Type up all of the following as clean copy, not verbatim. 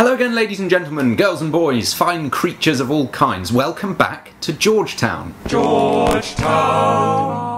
Hello again, ladies and gentlemen, girls and boys, fine creatures of all kinds. Welcome back to Georgetown. Georgetown.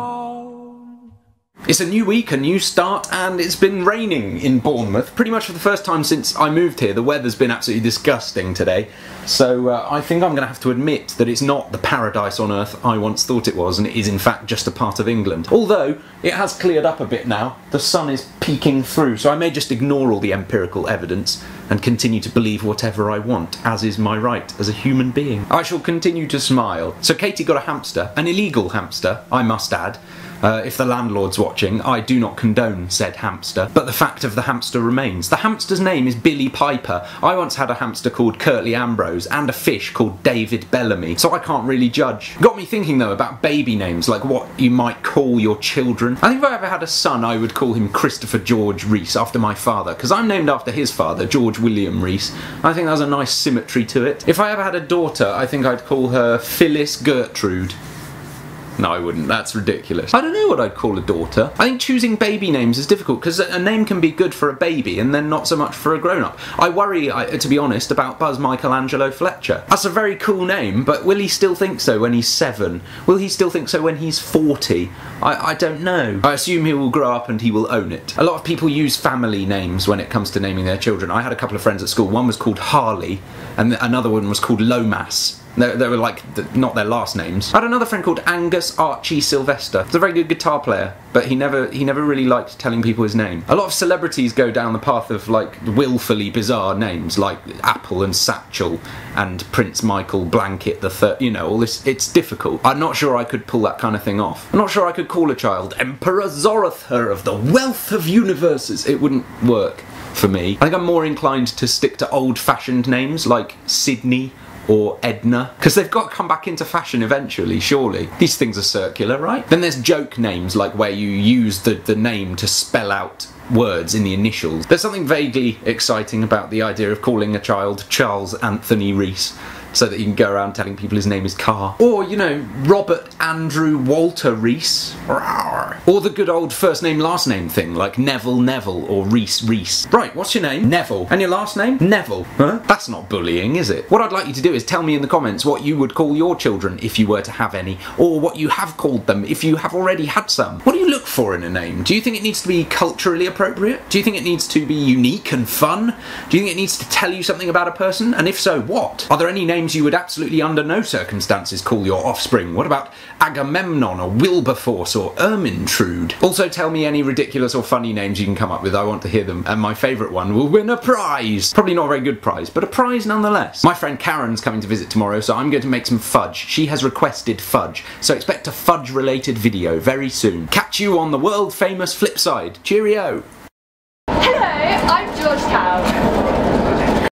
It's a new week, a new start, and it's been raining in Bournemouth pretty much for the first time since I moved here. The weather's been absolutely disgusting today, so I think I'm going to have to admit that it's not the paradise on earth I once thought it was, and it is in fact just a part of England. Although, it has cleared up a bit now. The sun is peeking through, so I may just ignore all the empirical evidence and continue to believe whatever I want, as is my right as a human being. I shall continue to smile. So Katie got a hamster, an illegal hamster, I must add. If the landlord's watching, I do not condone said hamster, but the fact of the hamster remains. The hamster's name is Billy Piper. I once had a hamster called Curtly Ambrose and a fish called David Bellamy, so I can't really judge. Got me thinking though about baby names, like what you might call your children. I think if I ever had a son, I would call him Christopher George Rees, after my father, because I'm named after his father, George William Rees. I think there's a nice symmetry to it. If I ever had a daughter, I think I'd call her Phyllis Gertrude. No, I wouldn't. That's ridiculous. I don't know what I'd call a daughter. I think choosing baby names is difficult because a name can be good for a baby and then not so much for a grown-up. I worry, to be honest, about Buzz Michelangelo Fletcher. That's a very cool name, but will he still think so when he's 7? Will he still think so when he's 40? I don't know. I assume he will grow up and he will own it. A lot of people use family names when it comes to naming their children. I had a couple of friends at school. One was called Harley and another one was called Lomas. They were like, not their last names. I had another friend called Angus Archie Sylvester. He's a very good guitar player, but he never really liked telling people his name. A lot of celebrities go down the path of like willfully bizarre names, like Apple and Satchel and Prince Michael Blanket the Third. You know, all this. It's difficult. I'm not sure I could pull that kind of thing off. I'm not sure I could call a child Emperor Zoroaster of the Wealth of Universes. It wouldn't work for me. I think I'm more inclined to stick to old-fashioned names like Sydney or Edna, because they've got to come back into fashion eventually, surely. These things are circular, right? Then there's joke names, like where you use the name to spell out words in the initials. There's something vaguely exciting about the idea of calling a child Charles Anthony Rees, so that you can go around telling people his name is Carr. Or, you know, Robert Andrew Walter Rees. Or the good old first name last name thing, like Neville or Reese. Right, what's your name? Neville. And your last name? Neville. Huh? That's not bullying, is it? What I'd like you to do is tell me in the comments what you would call your children if you were to have any, or what you have called them if you have already had some. What do you look for in a name? Do you think it needs to be culturally appropriate? Do you think it needs to be unique and fun? Do you think it needs to tell you something about a person? And if so, what? Are there any names you would absolutely under no circumstances call your offspring? What about Agamemnon or Wilberforce or Ermintrude? Also tell me any ridiculous or funny names you can come up with. I want to hear them, and my favourite one will win a prize. Probably not a very good prize, but a prize nonetheless. My friend Karen's coming to visit tomorrow, so I'm going to make some fudge. She has requested fudge, so expect a fudge related video very soon. Catch you on the world famous flip side. Cheerio! Hello, I'm Georgetown.